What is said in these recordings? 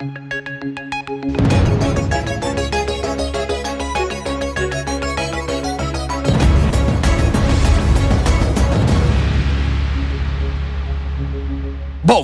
Bom,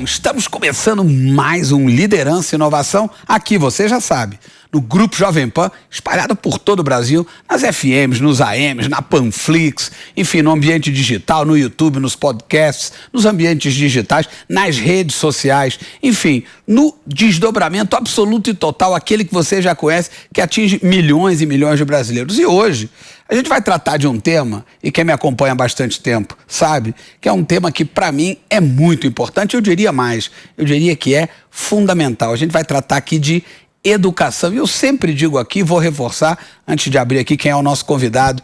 estamos começando mais um Liderança e Inovação, aqui você já sabe, no Grupo Jovem Pan, espalhado por todo o Brasil, nas FMs, nos AMs, na Panflix, enfim, no ambiente digital, no YouTube, nos podcasts, nos ambientes digitais, nas redes sociais, enfim, no desdobramento absoluto e total, aquele que você já conhece, que atinge milhões e milhões de brasileiros. E hoje, a gente vai tratar de um tema, e quem me acompanha há bastante tempo sabe, que é um tema que para mim é muito importante, eu diria mais, eu diria que é fundamental. A gente vai tratar aqui de educação. E eu sempre digo aqui, vou reforçar, antes de abrir aqui quem é o nosso convidado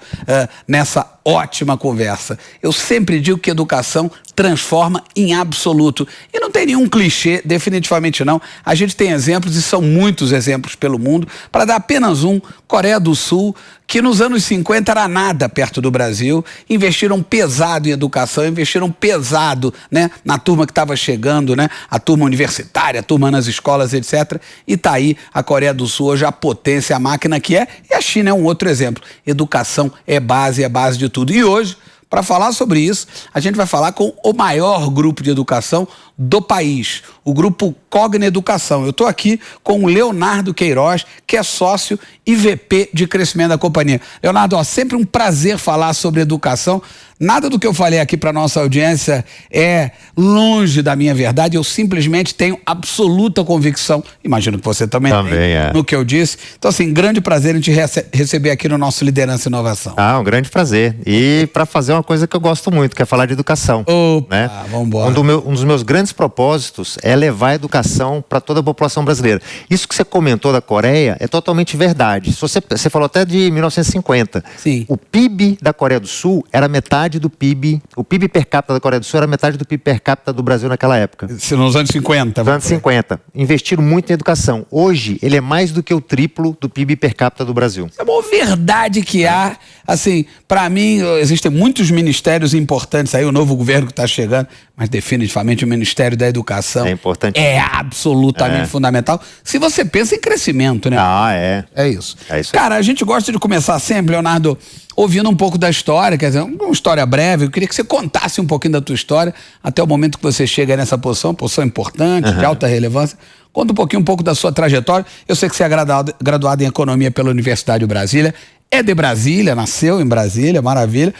nessa ótima conversa. Eu sempre digo que educação transforma em absoluto. E não tem nenhum clichê, definitivamente não. A gente tem exemplos, e são muitos exemplos pelo mundo. Para dar apenas um, Coreia do Sul, que nos anos 50 era nada perto do Brasil, investiram pesado em educação, investiram pesado, né, na turma que estava chegando, né, a turma universitária, a turma nas escolas, etc. E tá aí a Coreia do Sul hoje, a potência, a máquina que é, e a China é um outro exemplo. Educação é base de tudo. E hoje, para falar sobre isso, a gente vai falar com o maior grupo de educação do país, o Grupo Cogna Educação. Eu estou aqui com o Leonardo Queiroz, que é sócio e VP de crescimento da companhia. Leonardo, ó, sempre um prazer falar sobre educação. Nada do que eu falei aqui para nossa audiência é longe da minha verdade. Eu simplesmente tenho absoluta convicção, imagino que você também tem, no que eu disse. Então, assim, grande prazer em te receber aqui no nosso Liderança e Inovação. Ah, um grande prazer. E para fazer uma coisa que eu gosto muito, que é falar de educação. Opa, né? Vamos embora. Um dos meus grandes propósitos é levar a educação para toda a população brasileira. Isso que você comentou da Coreia é totalmente verdade. Você falou até de 1950. Sim. O PIB da Coreia do Sul era metade do PIB, o PIB per capita da Coreia do Sul era metade do PIB per capita do Brasil naquela época. Nos anos 50. Nos anos 50. Investiram muito em educação. Hoje, ele é mais do que o triplo do PIB per capita do Brasil. É uma verdade que há, assim, para mim, existem muitos ministérios importantes aí, o novo governo que está chegando, mas definitivamente o Ministério da Educação é importante. É absolutamente fundamental. Se você pensa em crescimento, né? Ah, é. É isso. É isso. Cara, a gente gosta de começar sempre, Leonardo, ouvindo um pouco da história, quer dizer, uma história breve. Eu queria que você contasse um pouquinho da tua história até o momento que você chega nessa posição importante, de alta relevância. Conta um pouco da sua trajetória. Eu sei que você é graduado em Economia pela Universidade de Brasília. É de Brasília, nasceu em Brasília, maravilha.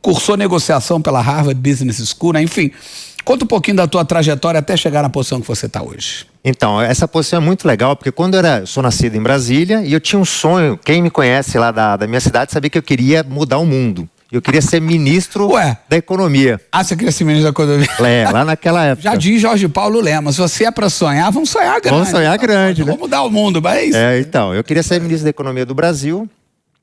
Cursou negociação pela Harvard Business School, né? Enfim, conta um pouquinho da tua trajetória até chegar na posição que você está hoje. Então, essa posição é muito legal, porque quando eu sou nascido em Brasília, e eu tinha um sonho, quem me conhece lá da minha cidade sabia que eu queria mudar o mundo. Eu queria ser ministro da Economia. Ah, você queria ser ministro da Economia? É, lá naquela época. Já diz Jorge Paulo Lema, se você é para sonhar, vamos sonhar grande. Vamos sonhar grande, né? Vamos mudar o mundo, mas é isso. Então, eu queria ser ministro da Economia do Brasil.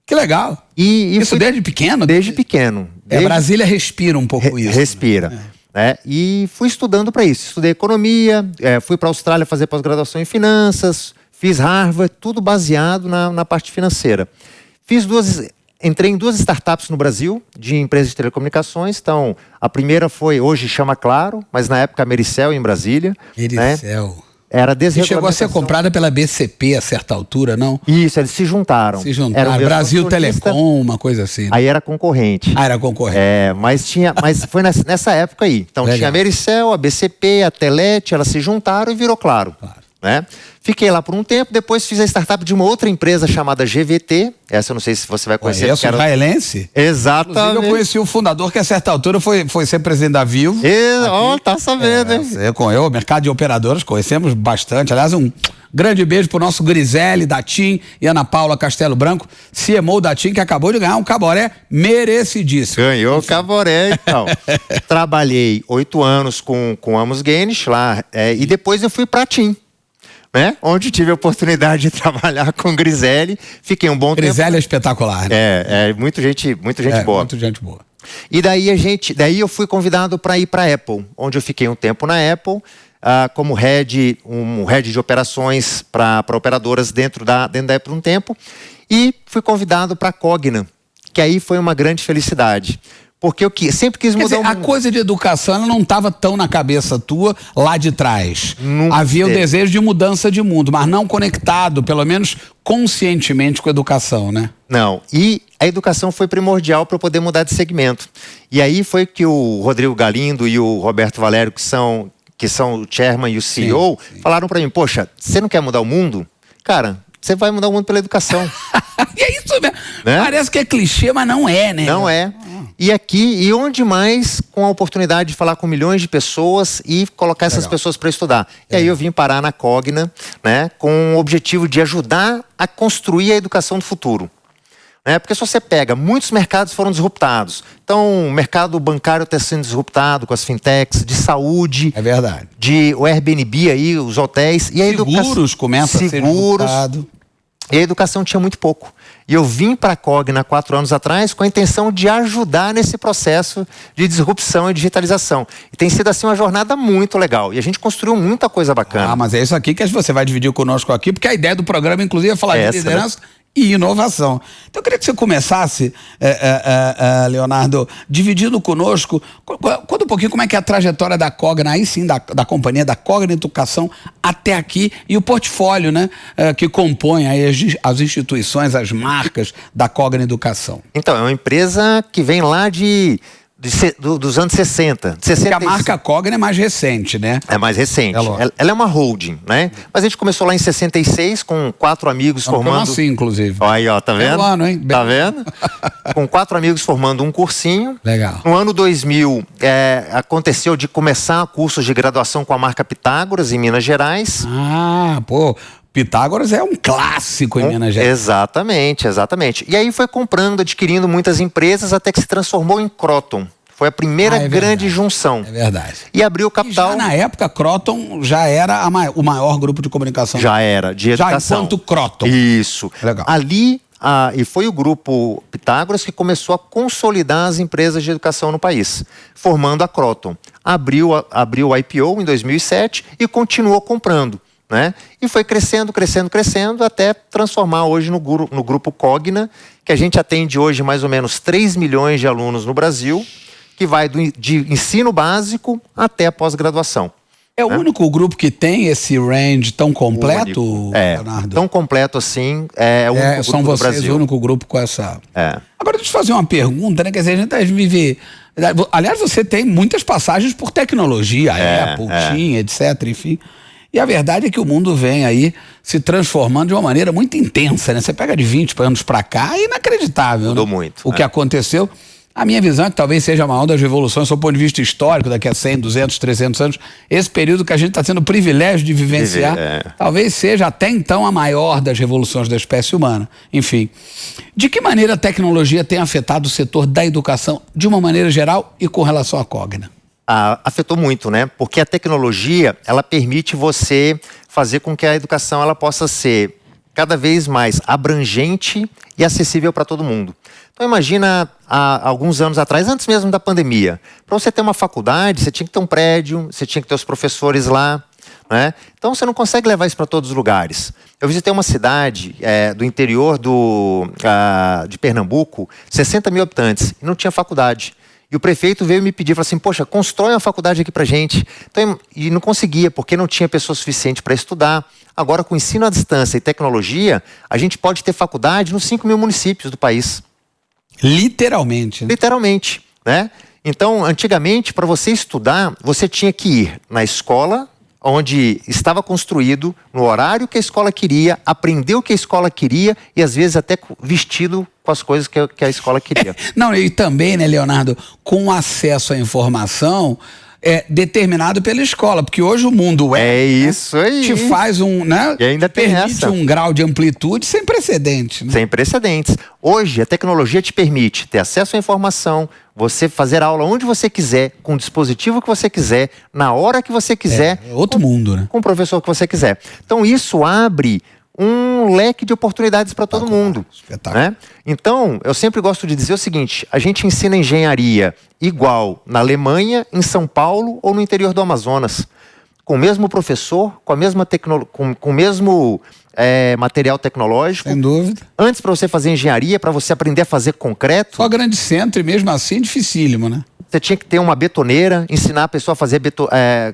Que legal. Isso desde pequeno? Desde pequeno. Brasília respira um pouco isso. Respira. Né? E fui estudando para isso. Estudei Economia, fui para a Austrália fazer pós-graduação em Finanças, fiz Harvard, tudo baseado na parte financeira. Entrei em 2 startups no Brasil, de empresas de telecomunicações. Então, a primeira hoje chama Claro, mas na época a Mericel em Brasília. Mericel. Né? Era desregulamentação. Chegou a ser comprada pela BCP a certa altura, não? Isso, eles se juntaram. Era Brasil Telecom, uma coisa assim. Né? Aí era concorrente. Era concorrente. Mas foi nessa época aí. Então tinha a Mericel, a BCP, a Telete, elas se juntaram e virou Claro. Né? Fiquei lá por um tempo, depois fiz a startup de uma outra empresa chamada GVT. Essa eu não sei se você vai conhecer. Essa israelense? Exatamente. Inclusive eu conheci o fundador, que a certa altura foi ser presidente da Vivo. Tá sabendo, hein? Eu, mercado de operadoras, conhecemos bastante. Aliás, um grande beijo pro nosso Griselli, da TIM e Ana Paula Castelo Branco, CMO da TIM, que acabou de ganhar um caboré merecidíssimo. Ganhou o caboré, então. Trabalhei 8 anos com Amos Guinness lá, e depois eu fui pra TIM. Né? Onde tive a oportunidade de trabalhar com Griselli, fiquei um bom tempo. Griselli é espetacular, né? Muita gente boa. Muita gente boa. E daí eu fui convidado para ir para a Apple, onde eu fiquei um tempo na Apple, como head de operações para operadoras dentro da Apple um tempo, e fui convidado para a Cogna, que aí foi uma grande felicidade. Porque eu sempre quis Quer mudar dizer, o a mundo. coisa de educação ela não estava tão na cabeça tua lá de trás. Nunca Havia o teve. desejo de mudança de mundo, mas não conectado, pelo menos conscientemente, com a educação, né? Não, e a educação foi primordial para eu poder mudar de segmento. E aí foi que o Rodrigo Galindo e o Roberto Valério, que são o chairman e o CEO, falaram para mim, poxa, você não quer mudar o mundo? Cara, você vai mudar o mundo pela educação. E é isso mesmo. Né? Parece que é clichê, mas não é, né? Não é. E aqui, e onde mais com a oportunidade de falar com milhões de pessoas e colocar essas pessoas para estudar. E aí eu vim parar na Cogna, né, com o objetivo de ajudar a construir a educação do futuro. Né? Porque se você pega, muitos mercados foram disruptados. Então, o mercado bancário está sendo disruptado com as fintechs, de saúde. É verdade. O Airbnb aí, os hotéis. E a Seguros começa a ser disruptado. E a educação tinha muito pouco. E eu vim para a Cogna 4 anos atrás com a intenção de ajudar nesse processo de disrupção e digitalização. E tem sido assim uma jornada muito legal. E a gente construiu muita coisa bacana. Ah, mas é isso aqui que você vai dividir conosco aqui, porque a ideia do programa, inclusive, é falar de liderança, né? E inovação. Então eu queria que você começasse, Leonardo, dividindo conosco, conta um pouquinho como é que é a trajetória da Cogna, aí sim, da companhia, da Cogna Educação até aqui, e o portfólio, né, que compõe aí as instituições, as marcas da Cogna Educação. Então, é uma empresa que vem lá dos anos 60. Porque a marca Cogna é mais recente, né? É mais recente. Ela é uma holding, né? Mas a gente começou lá em 66 com 4 amigos formando... assim, inclusive. Aí, ó, tá vendo? É um ano, hein? Tá vendo? Com 4 amigos formando um cursinho. Legal. No ano 2000, aconteceu de começar cursos de graduação com a marca Pitágoras, em Minas Gerais. Ah, pô... Pitágoras é um clássico em Minas Gerais. Exatamente. E aí foi comprando, adquirindo muitas empresas até que se transformou em Croton. Foi a primeira grande junção. É verdade. E abriu capital. E já na época, Croton já era o maior grupo de comunicação. Já era, de educação. Já enquanto Croton. Isso. Legal. Ali, e foi o grupo Pitágoras que começou a consolidar as empresas de educação no país, formando a Croton. Abriu o IPO em 2007 e continuou comprando. Né? E foi crescendo, até transformar hoje no grupo Cogna, que a gente atende hoje mais ou menos 3 milhões de alunos no Brasil, que vai de ensino básico até a pós-graduação. É o único grupo que tem esse range tão completo, Leonardo? Tão completo assim, é o único grupo são vocês do Brasil. o único grupo com essa... Agora, deixa eu te fazer uma pergunta, né? Quer dizer, a gente vive... Aliás, você tem muitas passagens por tecnologia, Apple, TIM, etc, enfim... E a verdade é que o mundo vem aí se transformando de uma maneira muito intensa, né? Você pega de 20 anos para cá, é inacreditável. Mudou né? muito. O que aconteceu. A minha visão é que talvez seja a maior das revoluções, do ponto de vista histórico, daqui a 100, 200, 300 anos. Esse período que a gente está tendo o privilégio de vivenciar, talvez seja até então a maior das revoluções da espécie humana. Enfim, de que maneira a tecnologia tem afetado o setor da educação, de uma maneira geral e com relação à Cogna? Afetou muito, né? Porque a tecnologia, ela permite você fazer com que a educação ela possa ser cada vez mais abrangente e acessível para todo mundo. Então imagina, há alguns anos atrás, antes mesmo da pandemia, para você ter uma faculdade, você tinha que ter um prédio, você tinha que ter os professores lá, né? Então você não consegue levar isso para todos os lugares. Eu visitei uma cidade do interior de Pernambuco, 60 mil habitantes, e não tinha faculdade. E o prefeito veio me pedir, falou assim, poxa, constrói uma faculdade aqui pra gente. Então, e não conseguia, porque não tinha pessoa suficiente para estudar. Agora, com ensino à distância e tecnologia, a gente pode ter faculdade nos 5 mil municípios do país. Literalmente. Né? Literalmente, né? Então, antigamente, para você estudar, você tinha que ir na escola, onde estava construído, no horário que a escola queria, aprender o que a escola queria e, às vezes, até vestido com as coisas que a escola queria. Não, e também, né, Leonardo, com acesso à informação determinado pela escola, porque hoje o mundo isso aí. Te faz e ainda permite um grau de amplitude sem precedentes. Né? Sem precedentes. Hoje, a tecnologia te permite ter acesso à informação, você fazer aula onde você quiser, com o dispositivo que você quiser, na hora que você quiser. É outro mundo, né? Com o professor que você quiser. Então, isso abre um leque de oportunidades para todo mundo. Né? Então, eu sempre gosto de dizer o seguinte, a gente ensina engenharia igual na Alemanha, em São Paulo ou no interior do Amazonas. com o mesmo professor, com a mesma com o mesmo material tecnológico. Sem dúvida. Antes, para você fazer engenharia, para você aprender a fazer concreto... Só grande centro e mesmo assim dificílimo, né? Você tinha que ter uma betoneira, ensinar a pessoa a fazer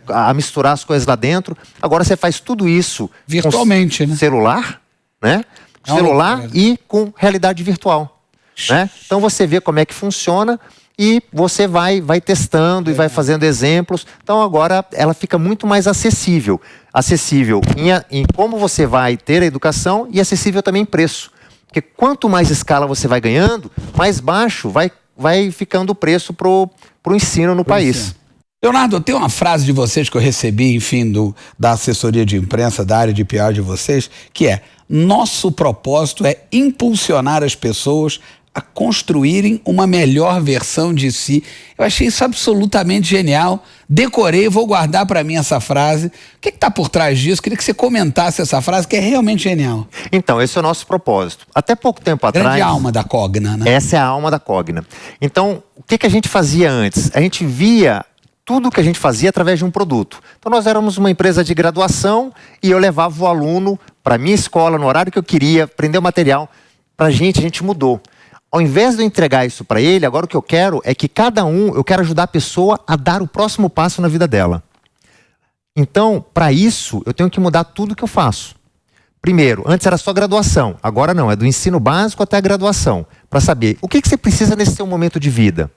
a misturar as coisas lá dentro. Agora você faz tudo isso virtualmente, né? Celular, né? Celular e com realidade virtual, né? Então você vê como é que funciona e você vai testando e vai fazendo exemplos. Então agora ela fica muito mais acessível. Acessível em como você vai ter a educação e acessível também em preço. Porque quanto mais escala você vai ganhando, mais baixo vai ficando o preço pro ensino no país. Leonardo, tem uma frase de vocês que eu recebi, enfim, da assessoria de imprensa, da área de PR de vocês, que é: nosso propósito é impulsionar as pessoas a construírem uma melhor versão de si. Eu achei isso absolutamente genial. Decorei, vou guardar para mim essa frase. O que está por trás disso? Queria que você comentasse essa frase, que é realmente genial. Então, esse é o nosso propósito. Até pouco tempo atrás... Grande alma da Cogna, né? Essa é a alma da Cogna. Então, o que a gente fazia antes? A gente via tudo o que a gente fazia através de um produto. Então, nós éramos uma empresa de graduação e eu levava o aluno para a minha escola, no horário que eu queria, aprender o material. A gente mudou. Ao invés de eu entregar isso para ele, agora o que eu quero é que eu quero ajudar a pessoa a dar o próximo passo na vida dela. Então, para isso, eu tenho que mudar tudo que eu faço. Primeiro, antes era só graduação, agora não, é do ensino básico até a graduação, para saber o que você precisa nesse seu momento de vida,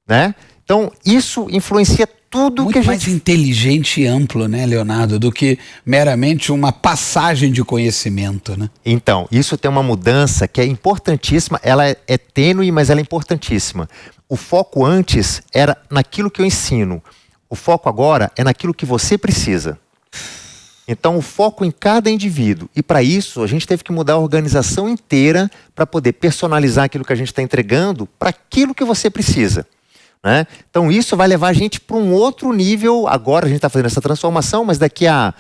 né? Então, isso influencia tudo muito que a gente... mais inteligente e amplo, né, Leonardo, do que meramente uma passagem de conhecimento, né? Então, isso tem uma mudança que é importantíssima, ela é tênue, mas ela é importantíssima. O foco antes era naquilo que eu ensino, o foco agora é naquilo que você precisa. Então, o foco em cada indivíduo. E para isso, a gente teve que mudar a organização inteira para poder personalizar aquilo que a gente está entregando para aquilo que você precisa. Né? Então isso vai levar a gente para um outro nível. Agora a gente está fazendo essa transformação, mas daqui a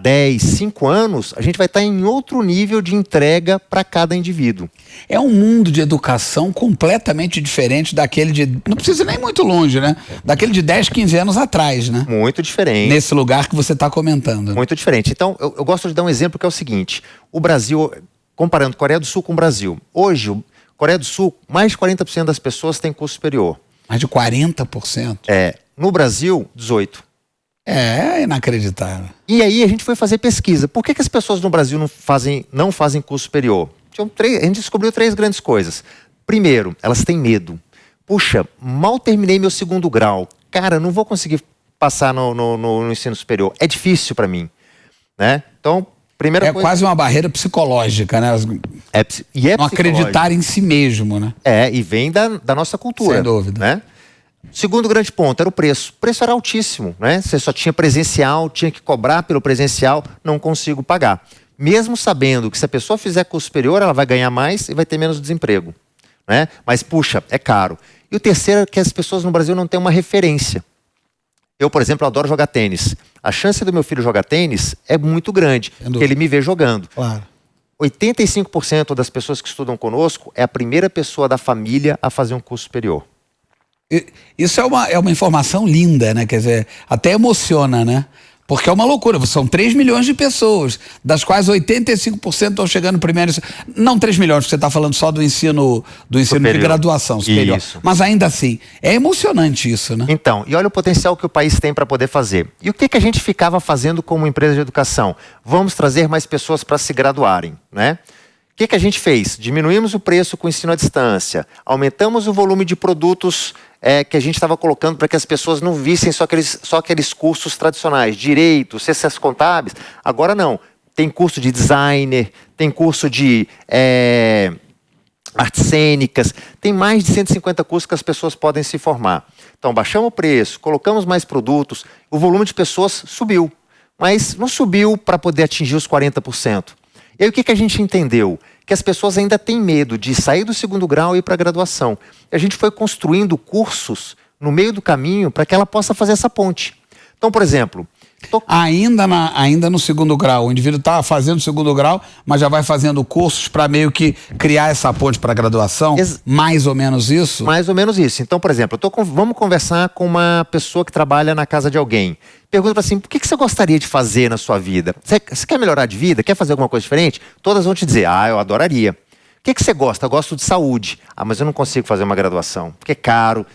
10, 5 anos, a gente vai estar em outro nível de entrega para cada indivíduo. É um mundo de educação completamente diferente daquele de... Não precisa ir nem muito longe, né? Daquele de 10, 15 anos atrás, né? Muito diferente. Nesse lugar que você está comentando. Muito diferente. Então, eu gosto de dar um exemplo que é o seguinte. O Brasil, comparando Coreia do Sul com o Brasil. Hoje, Coreia do Sul, mais de 40% das pessoas têm curso superior. Mais de 40%? No Brasil, 18%. É inacreditável. E aí a gente foi fazer pesquisa. Por que as pessoas no Brasil não fazem curso superior? A gente descobriu 3 grandes coisas. Primeiro, elas têm medo. Puxa, mal terminei meu 2º grau. Cara, não vou conseguir passar no ensino superior. É difícil para mim. Né? Então, primeira coisa... quase uma barreira psicológica, né? Não acreditar em si mesmo, né? E vem da nossa cultura. Sem dúvida. Né? Segundo grande ponto era o preço. O preço era altíssimo, né? Você só tinha presencial, tinha que cobrar pelo presencial, não consigo pagar. Mesmo sabendo que se a pessoa fizer curso superior, ela vai ganhar mais e vai ter menos desemprego. Né? Mas, puxa, é caro. E o terceiro é que as pessoas no Brasil não têm uma referência. Eu, por exemplo, adoro jogar tênis. A chance do meu filho jogar tênis é muito grande, porque ele me vê jogando. Claro. 85% das pessoas que estudam conosco é a primeira pessoa da família a fazer um curso superior. Isso é uma informação linda, né? Quer dizer, até emociona, né? Porque é uma loucura, são 3 milhões de pessoas, das quais 85% estão chegando primeiro. Não 3 milhões, porque você está falando só do ensino de graduação superior. Isso. Mas ainda assim, é emocionante isso, né? Então, e olha o potencial que o país tem para poder fazer. E o que a gente ficava fazendo como empresa de educação? Vamos trazer mais pessoas para se graduarem, né? O que a gente fez? Diminuímos o preço com o ensino à distância, aumentamos o volume de produtos que a gente estava colocando para que as pessoas não vissem só aqueles cursos tradicionais, direito, ciências contábeis. Agora não, tem curso de designer, tem curso de artes cênicas, tem mais de 150 cursos que as pessoas podem se formar. Então baixamos o preço, colocamos mais produtos, o volume de pessoas subiu, mas não subiu para poder atingir os 40%. E aí o que a gente entendeu? Que as pessoas ainda têm medo de sair do 2º grau e ir para a graduação. E a gente foi construindo cursos no meio do caminho para que ela possa fazer essa ponte. Então, por exemplo, Ainda no segundo grau, o indivíduo está fazendo o segundo grau, mas já vai fazendo cursos para meio que criar essa ponte para a graduação? Mais ou menos isso? Mais ou menos isso. Então, por exemplo, vamos conversar com uma pessoa que trabalha na casa de alguém. Pergunta assim, o que você gostaria de fazer na sua vida? Você quer melhorar de vida? Quer fazer alguma coisa diferente? Todas vão te dizer, eu adoraria. O que você gosta? Eu gosto de saúde. Mas eu não consigo fazer uma graduação, porque é caro.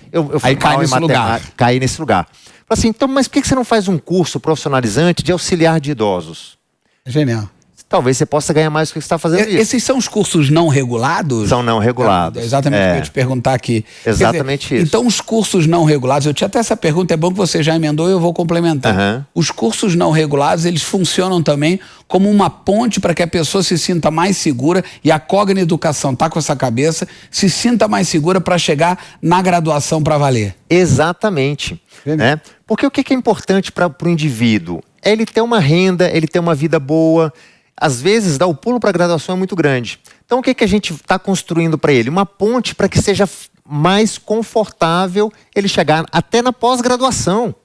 Aí cai nesse lugar. Cai nesse lugar. Fala assim, então, mas por que você não faz um curso profissionalizante de auxiliar de idosos? Genial. Talvez você possa ganhar mais do que você está fazendo isso. Esses são os cursos não regulados? São não regulados. É exatamente o que eu ia te perguntar aqui. Exatamente isso. Então, os cursos não regulados, eu tinha até essa pergunta, é bom que você já emendou e eu vou complementar. Os cursos não regulados, eles funcionam também como uma ponte para que a pessoa se sinta mais segura, e a Cogna Educação está com essa cabeça, se sinta mais segura para chegar na graduação para valer. Exatamente. Né? Porque o que é importante para o indivíduo? É ele ter uma renda, ele ter uma vida boa. Às vezes, dar o pulo para a graduação é muito grande. Então, o que a gente está construindo para ele? Uma ponte para que seja mais confortável ele chegar até na pós-graduação.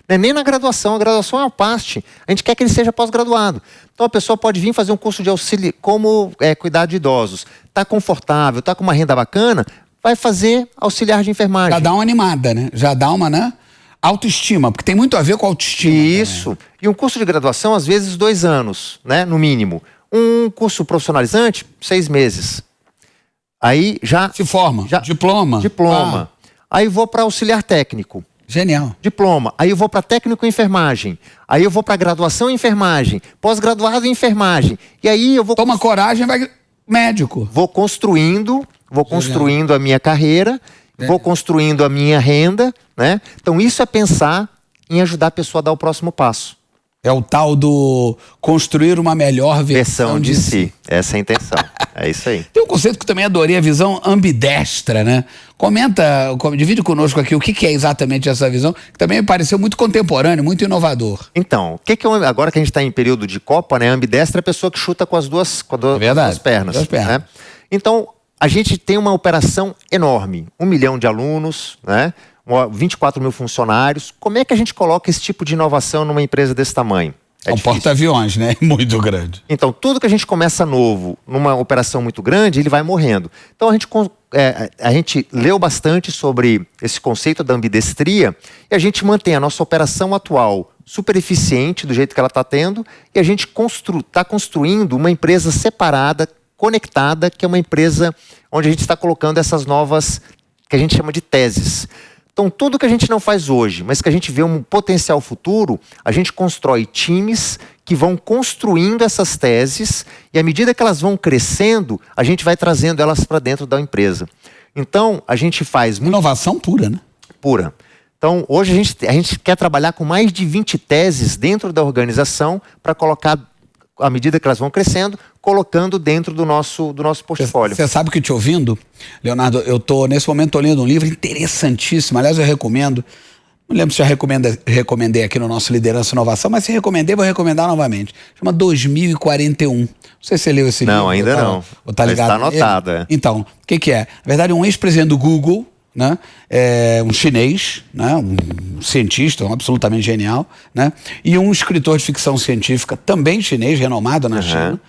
Não é nem na graduação, a graduação é uma parte. A gente quer que ele seja pós-graduado. Então, a pessoa pode vir fazer um curso de auxílio, como cuidar de idosos. Está confortável, está com uma renda bacana, vai fazer auxiliar de enfermagem. Já dá uma animada, né? Já dá uma, né? Autoestima, porque tem muito a ver com autoestima. Isso. Também. E um curso de graduação, às vezes, 2 anos, né? No mínimo. Um curso profissionalizante, 6 meses. Aí já... Se forma. Diploma. Aí vou para auxiliar técnico. Genial. Diploma. Aí eu vou para técnico em enfermagem. Aí eu vou para graduação em enfermagem. Pós-graduado em enfermagem. E aí eu vou... Toma coragem, vai médico. Vou construindo a minha carreira, vou construindo a minha renda, né? Então isso é pensar em ajudar a pessoa a dar o próximo passo. É o tal do construir uma melhor versão de si. Essa é a intenção. É isso aí. Tem um conceito que eu também adorei, a visão ambidestra, né? Divide conosco aqui o que é exatamente essa visão, que também me pareceu muito contemporâneo, muito inovador. Então, agora que a gente está em período de Copa, né? Ambidestra é a pessoa que chuta com as duas pernas. Né? Então, a gente tem uma operação enorme. 1 milhão de alunos, né? 24 mil funcionários. Como é que a gente coloca esse tipo de inovação numa empresa desse tamanho? É um porta-aviões, né? Muito grande. Então, tudo que a gente começa novo, numa operação muito grande, ele vai morrendo. Então, a gente leu bastante sobre esse conceito da ambidestria e a gente mantém a nossa operação atual super eficiente, do jeito que ela está tendo, e a gente está construindo uma empresa separada, conectada, que é uma empresa onde a gente está colocando essas novas, que a gente chama de teses. Então, tudo que a gente não faz hoje, mas que a gente vê um potencial futuro, a gente constrói times que vão construindo essas teses e, à medida que elas vão crescendo, a gente vai trazendo elas para dentro da empresa. Então, a gente faz... Inovação pura, né? Pura. Então, hoje a gente quer trabalhar com mais de 20 teses dentro da organização para colocar, à medida que elas vão crescendo, colocando dentro do nosso portfólio. Você sabe que te ouvindo, Leonardo, nesse momento estou lendo um livro interessantíssimo, aliás eu recomendo, não lembro se já recomendei aqui no nosso Liderança e Inovação, mas se recomendei, vou recomendar novamente. Chama 2041. Não sei se você leu esse livro. Não, ainda não. Tá ligado? Está anotado. Então, o que é? Na verdade, um ex-presidente do Google, né? Um chinês, né? Um cientista, absolutamente genial, né? E um escritor de ficção científica, também chinês, renomado na China,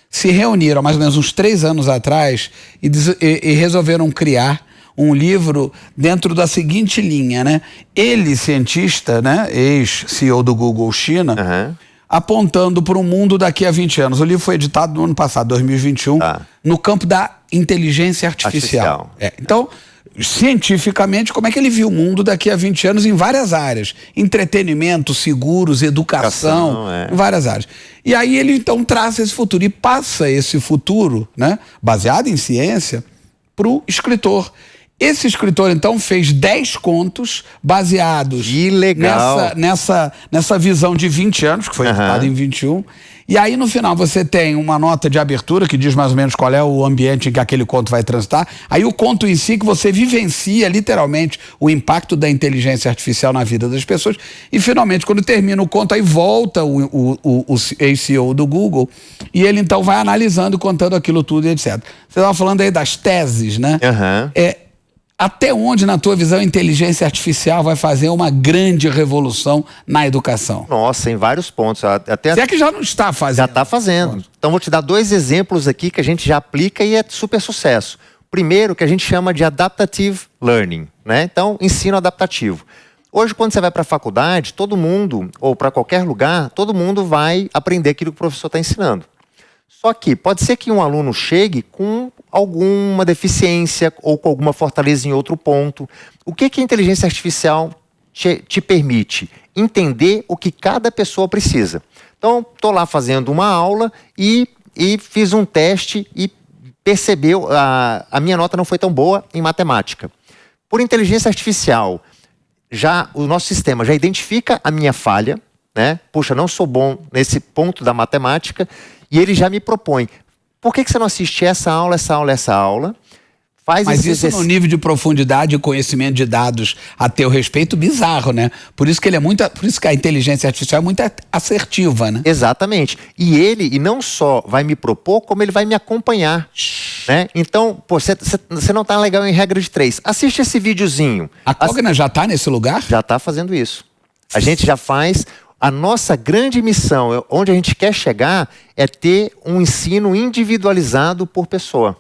se reuniram há mais ou menos uns 3 anos atrás e resolveram criar um livro dentro da seguinte linha, né? Ele, cientista, né? Ex-CEO do Google China, apontando para um mundo daqui a 20 anos. O livro foi editado no ano passado, 2021, no campo da inteligência artificial. Então, cientificamente, como é que ele viu o mundo daqui a 20 anos em várias áreas. Entretenimento, seguros, educação, em várias áreas. E aí ele, então, traça esse futuro e passa esse futuro, né, baseado em ciência, para o escritor. Esse escritor, então, fez 10 contos baseados nessa visão de 20 anos, que foi editado em 21. E aí, no final, você tem uma nota de abertura que diz mais ou menos qual é o ambiente em que aquele conto vai transitar. Aí o conto em si, que você vivencia, literalmente, o impacto da inteligência artificial na vida das pessoas. E, finalmente, quando termina o conto, aí volta o ex-CEO do Google e ele, então, vai analisando, contando aquilo tudo e etc. Você estava falando aí das teses, né? Até onde, na tua visão, a inteligência artificial vai fazer uma grande revolução na educação? Nossa, em vários pontos. Se é que já não está fazendo. Já está fazendo. Então, vou te dar 2 exemplos aqui que a gente já aplica e é super sucesso. Primeiro, que a gente chama de adaptative learning, né? Então, ensino adaptativo. Hoje, quando você vai para a faculdade, todo mundo, ou para qualquer lugar, todo mundo vai aprender aquilo que o professor está ensinando. Só que pode ser que um aluno chegue com alguma deficiência ou com alguma fortaleza em outro ponto. O que a inteligência artificial te permite? Entender o que cada pessoa precisa. Então, estou lá fazendo uma aula e fiz um teste e percebeu, a minha nota não foi tão boa em matemática. Por inteligência artificial, o nosso sistema já identifica a minha falha, né? Puxa, não sou bom nesse ponto da matemática, e ele já me propõe. Por que você não assiste essa aula, essa aula, essa aula? Mas isso no nível de profundidade e conhecimento de dados a teu respeito, bizarro, né? Por isso que por isso que a inteligência artificial é muito assertiva, né? Exatamente. E não só vai me propor, como ele vai me acompanhar, né? Então, você não está legal em regra de 3. Assiste esse videozinho. A Cogna já está nesse lugar? Já está fazendo isso. A gente já faz. A nossa grande missão, onde a gente quer chegar, é ter um ensino individualizado por pessoa.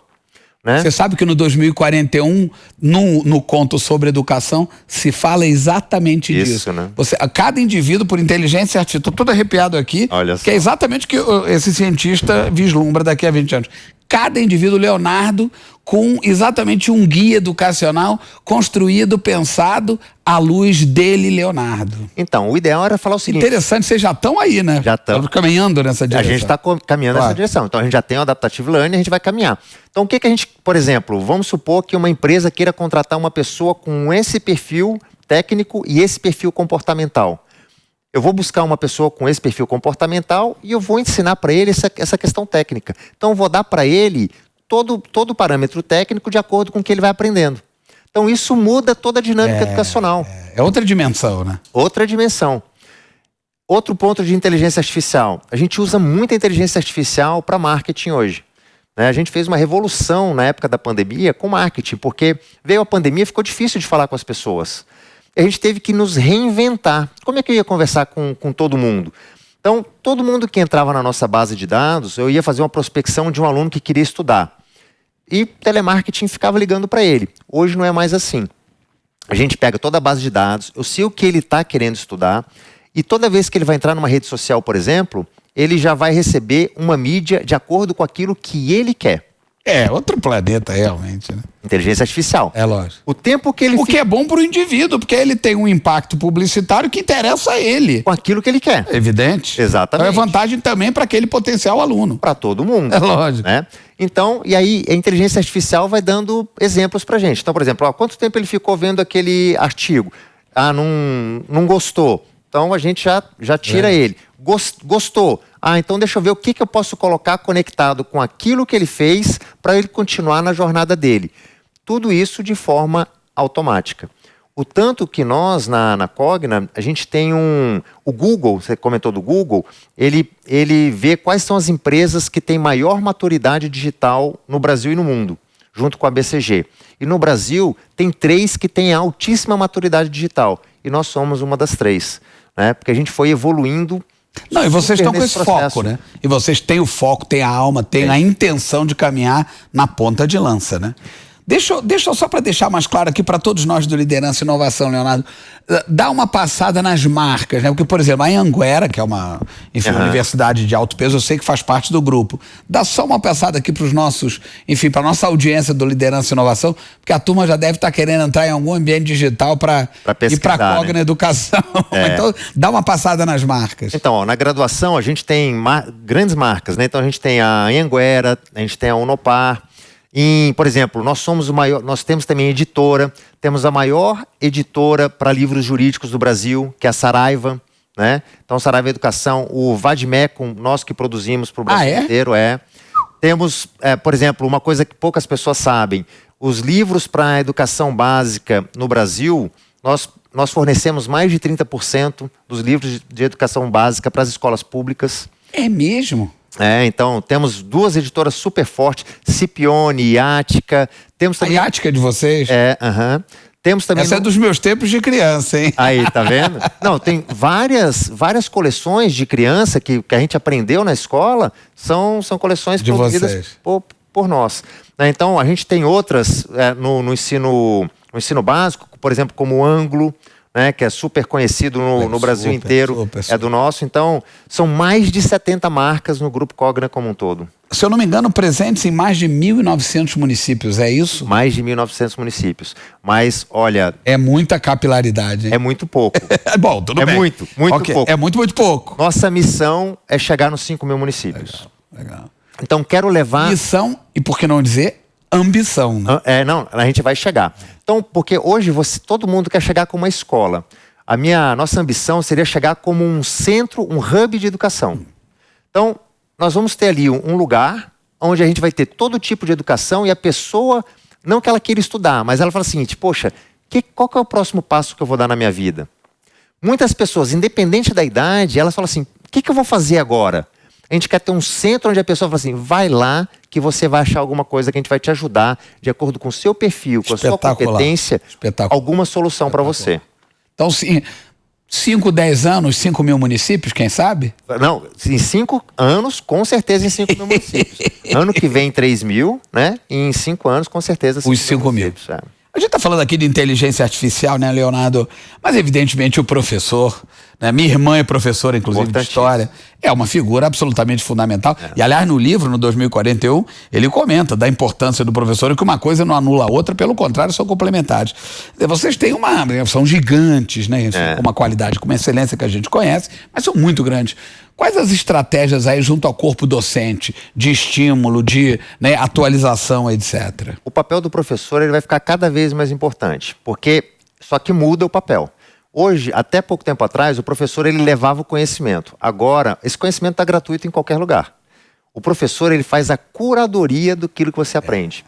Né? Você sabe que no 2041, no conto sobre educação, se fala exatamente disso. Né? Cada indivíduo, por inteligência artificial, estou todo arrepiado aqui, que é exatamente o que esse cientista vislumbra daqui a 20 anos. Cada indivíduo, Leonardo, com exatamente um guia educacional construído, pensado à luz dele, Leonardo. Então, o ideal era falar o seguinte... Interessante, vocês já estão aí, né? Já estamos. Caminhando nessa direção. A gente está caminhando nessa direção. Então, a gente já tem o Adaptative Learning, a gente vai caminhar. Então, o que a gente... Por exemplo, vamos supor que uma empresa queira contratar uma pessoa com esse perfil técnico e esse perfil comportamental. Eu vou buscar uma pessoa com esse perfil comportamental e eu vou ensinar para ele essa questão técnica. Então, eu vou dar para ele todo o parâmetro técnico de acordo com o que ele vai aprendendo. Então, isso muda toda a dinâmica educacional. É outra dimensão, né? Outra dimensão. Outro ponto de inteligência artificial. A gente usa muita inteligência artificial para marketing hoje. A gente fez uma revolução na época da pandemia com marketing, porque veio a pandemia e ficou difícil de falar com as pessoas. A gente teve que nos reinventar. Como é que eu ia conversar com todo mundo? Então, todo mundo que entrava na nossa base de dados, eu ia fazer uma prospecção de um aluno que queria estudar. E telemarketing ficava ligando para ele. Hoje não é mais assim. A gente pega toda a base de dados, eu sei o que ele está querendo estudar, e toda vez que ele vai entrar numa rede social, por exemplo, ele já vai receber uma mídia de acordo com aquilo que ele quer. É, outro planeta, realmente, né? Inteligência artificial. É lógico. O tempo que ele... O que é bom para o indivíduo, porque ele tem um impacto publicitário que interessa a ele. Com aquilo que ele quer. Evidente. Exatamente. Então é vantagem também para aquele potencial aluno. Para todo mundo. É lógico. Né? Então, e aí a inteligência artificial vai dando exemplos para gente. Então, por exemplo, quanto tempo ele ficou vendo aquele artigo? Não gostou. Então, a gente já tira ele. Gostou. Então deixa eu ver o que eu posso colocar conectado com aquilo que ele fez para ele continuar na jornada dele. Tudo isso de forma automática. O tanto que nós, na Cogna, a gente tem o Google, você comentou do Google, ele vê quais são as empresas que têm maior maturidade digital no Brasil e no mundo, junto com a BCG. E no Brasil, tem 3 que têm altíssima maturidade digital. E nós somos uma das 3. Né? Porque a gente foi evoluindo. Não, e vocês estão com esse processo. foco, né? E vocês têm o foco, têm a alma, têm a intenção de caminhar na ponta de lança, né? Deixa eu só para deixar mais claro aqui para todos nós do Liderança e Inovação, Leonardo, dá uma passada nas marcas, né? Porque, por exemplo, a Anhanguera, que é uma universidade de alto peso, eu sei que faz parte do grupo. Dá só uma passada aqui para os nossos, enfim, para a nossa audiência do Liderança e Inovação, porque a turma já deve estar querendo entrar em algum ambiente digital para ir para a Cogna, né? Educação. Então, dá uma passada nas marcas. Então, na graduação a gente tem grandes marcas, né? Então a gente tem a Anhanguera, a gente tem a Unopar. Por exemplo, nós temos também editora, temos a maior editora para livros jurídicos do Brasil, que é a Saraiva, né? Então, Saraiva Educação, o Vadmecum, nós que produzimos para o Brasil inteiro, Temos, por exemplo, uma coisa que poucas pessoas sabem, os livros para a educação básica no Brasil, nós fornecemos mais de 30% dos livros de educação básica para as escolas públicas. É mesmo? Então temos 2 editoras super fortes, Scipione e Ática, Temos A também... Iática de vocês? Temos também... Essa é dos meus tempos de criança, hein? Aí, tá vendo? Não, tem várias coleções de criança que a gente aprendeu na escola, são coleções de produzidas vocês. por nós. Então, a gente tem outras no ensino básico, por exemplo, como o Ângulo, né, que é super conhecido no Brasil inteiro, é do nosso. Então, são mais de 70 marcas no Grupo Cogna como um todo. Se eu não me engano, presentes em mais de 1.900 municípios, é isso? Mais de 1.900 municípios. Mas, olha... É muita capilaridade, hein? É muito pouco. Bom, tudo bem. É muito pouco. É muito pouco. Nossa missão é chegar nos 5.000 municípios. Legal. Então, quero levar... Missão, e por que não dizer ambição, né? Não, a gente vai chegar. Então, porque hoje todo mundo quer chegar com uma escola. Nossa ambição seria chegar como um centro, um hub de educação. Então, nós vamos ter ali um lugar onde a gente vai ter todo tipo de educação e a pessoa, não que ela queira estudar, mas ela fala o seguinte, poxa, qual que é o próximo passo que eu vou dar na minha vida? Muitas pessoas, independente da idade, elas falam assim, o que eu vou fazer agora? A gente quer ter um centro onde a pessoa fala assim, vai lá que você vai achar alguma coisa que a gente vai te ajudar, de acordo com o seu perfil, com a sua competência, alguma solução para você. Então, 5, 10 anos, 5.000 municípios, quem sabe? Não, em 5 anos, com certeza em 5.000 municípios. Ano que vem 3.000, né? E em 5 anos, com certeza 5.000. A gente está falando aqui de inteligência artificial, né, Leonardo? Mas, evidentemente, o professor, né? Minha irmã é professora, inclusive, de história, é uma figura absolutamente fundamental. E, aliás, no livro, no 2041, ele comenta da importância do professor e que uma coisa não anula a outra, pelo contrário, são complementares. Vocês têm são gigantes, né? Com uma qualidade, com uma excelência que a gente conhece, mas são muito grandes. Quais as estratégias aí junto ao corpo docente, de estímulo, de atualização, etc? O papel do professor ele vai ficar cada vez mais importante, porque só que muda o papel. Hoje, até pouco tempo atrás, o professor ele levava o conhecimento. Agora, esse conhecimento está gratuito em qualquer lugar. O professor ele faz a curadoria daquilo que você aprende.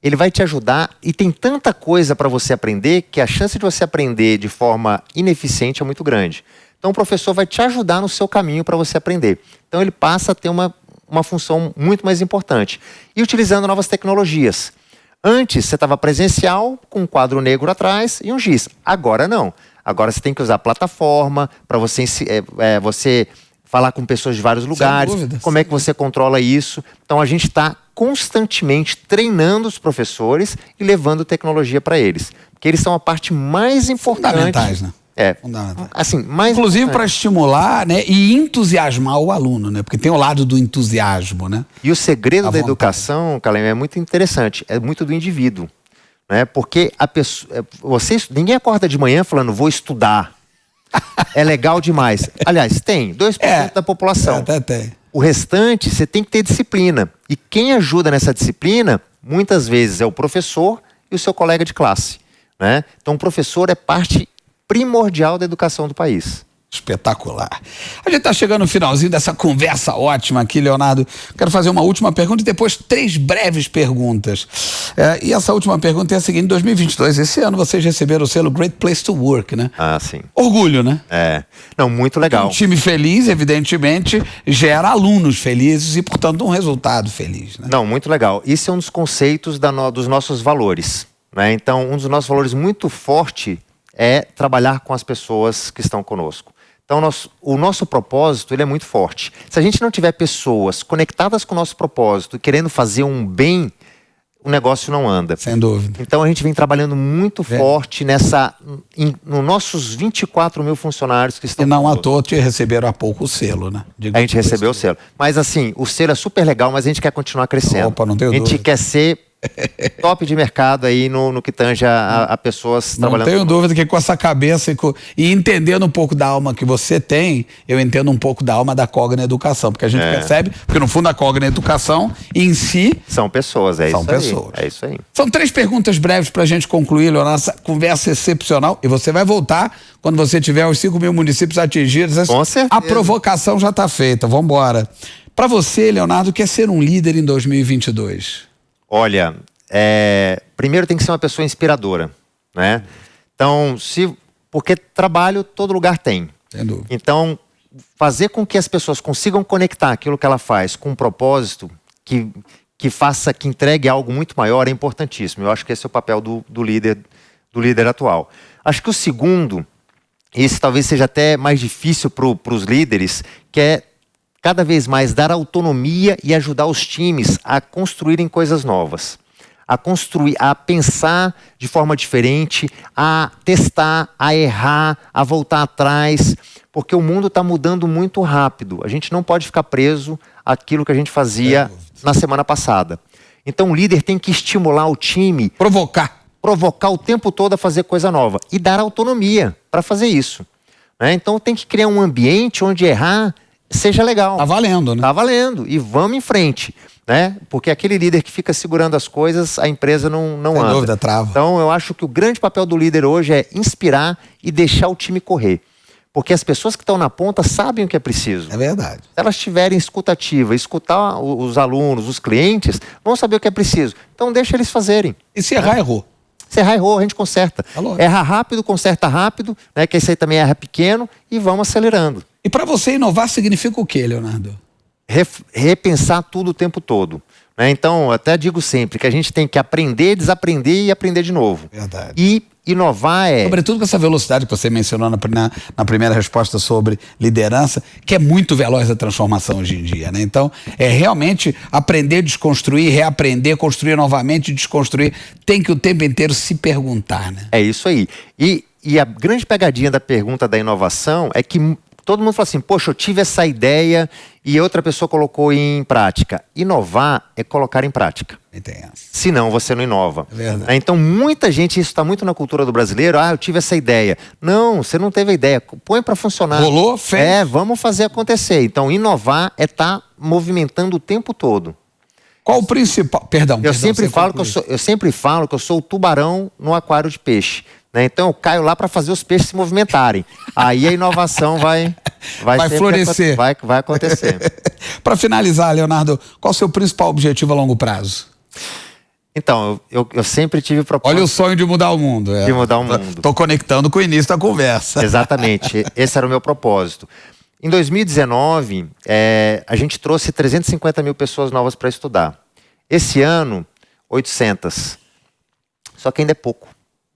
Ele vai te ajudar e tem tanta coisa para você aprender que a chance de você aprender de forma ineficiente é muito grande. Então, o professor vai te ajudar no seu caminho para você aprender. Então, ele passa a ter uma função muito mais importante. E utilizando novas tecnologias. Antes, você estava presencial, com um quadro negro atrás e um giz. Agora, não. Agora, você tem que usar plataforma para você falar com pessoas de vários lugares. Como é que você controla isso? Então, a gente está constantemente treinando os professores e levando tecnologia para eles. Porque eles são a parte mais importante. Fundamentais, né? Fundamental. Assim, mais inclusive para estimular, né, e entusiasmar o aluno, né? Porque tem o lado do entusiasmo, né? E o segredo da educação, Calem, é muito interessante, é muito do indivíduo, né? Porque a pessoa, ninguém acorda de manhã falando vou estudar. É legal demais. Aliás, tem 2% da população. Até tem. O restante você tem que ter disciplina. E quem ajuda nessa disciplina, muitas vezes é o professor e o seu colega de classe, né? Então o professor é parte primordial da educação do país. Espetacular. A gente está chegando no finalzinho dessa conversa ótima aqui, Leonardo. Quero fazer uma última pergunta e depois 3 breves perguntas. E essa última pergunta é a seguinte: em 2022, esse ano, vocês receberam o selo Great Place to Work, né? Ah, sim. Orgulho, né? Não, muito legal. Um time feliz, evidentemente, gera alunos felizes e, portanto, um resultado feliz, né? Não, muito legal. Isso é um dos conceitos dos nossos valores, né? Então, um dos nossos valores muito forte é trabalhar com as pessoas que estão conosco. Então, o nosso propósito ele é muito forte. Se a gente não tiver pessoas conectadas com o nosso propósito, querendo fazer um bem, o negócio não anda. Sem dúvida. Então, a gente vem trabalhando muito forte nos nossos 24.000 funcionários que estão E não conosco. à toa te receberam há pouco o selo, né? A gente recebeu o selo. Mas assim, o selo é super legal, mas a gente quer continuar crescendo. Opa, não tenho dúvida. A gente quer ser top de mercado aí no que tange a pessoas trabalhando. Não tenho dúvida que com essa cabeça e entendendo um pouco da alma que você tem, eu entendo um pouco da alma da Cogna Educação, porque a gente percebe, porque no fundo a Cogna Educação em si... São pessoas, são pessoas. É isso aí. São 3 perguntas breves pra gente concluir, Leonardo, essa conversa excepcional, e você vai voltar quando você tiver os 5.000 municípios atingidos. Com certeza. A provocação já tá feita, vamos embora. Pra você, Leonardo, o que é ser um líder em 2022? Olha, primeiro tem que ser uma pessoa inspiradora, né? Então, porque trabalho todo lugar tem. Sem dúvida. Então, fazer com que as pessoas consigam conectar aquilo que ela faz com um propósito, que que entregue algo muito maior é importantíssimo. Eu acho que esse é o papel do líder atual. Acho que o segundo, esse talvez seja até mais difícil para os líderes, que é cada vez mais dar autonomia e ajudar os times a construírem coisas novas. A pensar de forma diferente, a testar, a errar, a voltar atrás, porque o mundo está mudando muito rápido. A gente não pode ficar preso àquilo que a gente fazia na semana passada. Então o líder tem que estimular o time, provocar o tempo todo a fazer coisa nova e dar autonomia para fazer isso, né? Então tem que criar um ambiente onde errar seja legal. Tá valendo, né? Tá valendo e vamos em frente, né? Porque aquele líder que fica segurando as coisas, a empresa não anda. Sem dúvida, trava. Então eu acho que o grande papel do líder hoje é inspirar e deixar o time correr. Porque as pessoas que estão na ponta sabem o que é preciso. É verdade. Se elas tiverem escutativa, escutar os alunos, os clientes, vão saber o que é preciso. Então deixa eles fazerem. E se errar, errou. Se errar, errou, a gente conserta. Alô. Erra rápido, conserta rápido, né? Que esse aí também erra pequeno e vamos acelerando. E para você inovar significa o quê, Leonardo? Repensar tudo o tempo todo, né? Então, eu até digo sempre que a gente tem que aprender, desaprender e aprender de novo. Verdade. E inovar Sobretudo com essa velocidade que você mencionou na primeira resposta sobre liderança, que é muito veloz a transformação hoje em dia, né? Então, é realmente aprender, desconstruir, reaprender, construir novamente, desconstruir. Tem que o tempo inteiro se perguntar, né? É isso aí. E a grande pegadinha da pergunta da inovação é que todo mundo fala assim, poxa, eu tive essa ideia e outra pessoa colocou em prática. Inovar é colocar em prática. Senão você não inova. É verdade. Então muita gente, isso está muito na cultura do brasileiro, eu tive essa ideia. Não, você não teve a ideia, põe para funcionar. Rolou, fez. Vamos fazer acontecer. Então inovar é estar movimentando o tempo todo. Qual o principal... Perdão, Eu sempre falo que eu sou o tubarão no aquário de peixe, né? Então eu caio lá para fazer os peixes se movimentarem. Aí a inovação vai florescer. Vai acontecer. Para finalizar, Leonardo, qual o seu principal objetivo a longo prazo? Então, eu sempre tive o propósito... Olha o sonho de mudar o mundo. De mudar o mundo. Estou conectando com o início da conversa. Exatamente, esse era o meu propósito. Em 2019, a gente trouxe 350 mil pessoas novas para estudar. Esse ano, 800. Só que ainda é pouco.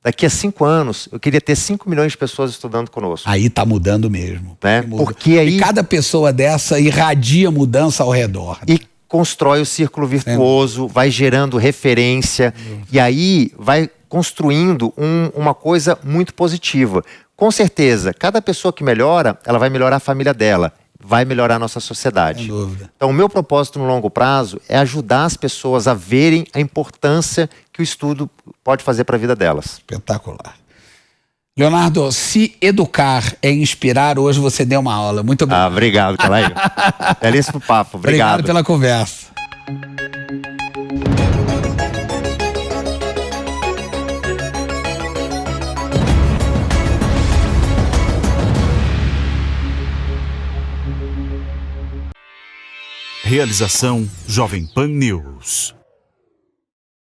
Daqui a 5 anos, eu queria ter 5 milhões de pessoas estudando conosco. Aí tá mudando mesmo. Né? Porque aí... E cada pessoa dessa irradia mudança ao redor. E constrói o círculo virtuoso, vai gerando referência, e aí vai construindo uma coisa muito positiva. Com certeza, cada pessoa que melhora, ela vai melhorar a família dela, vai melhorar a nossa sociedade. Sem dúvida. Então, o meu propósito no longo prazo é ajudar as pessoas a verem a importância que o estudo pode fazer para a vida delas. Espetacular. Leonardo, se educar é inspirar, hoje você deu uma aula. Muito obrigado. Obrigado, Calaio. Belíssimo papo. Obrigado pela conversa. Realização Jovem Pan News.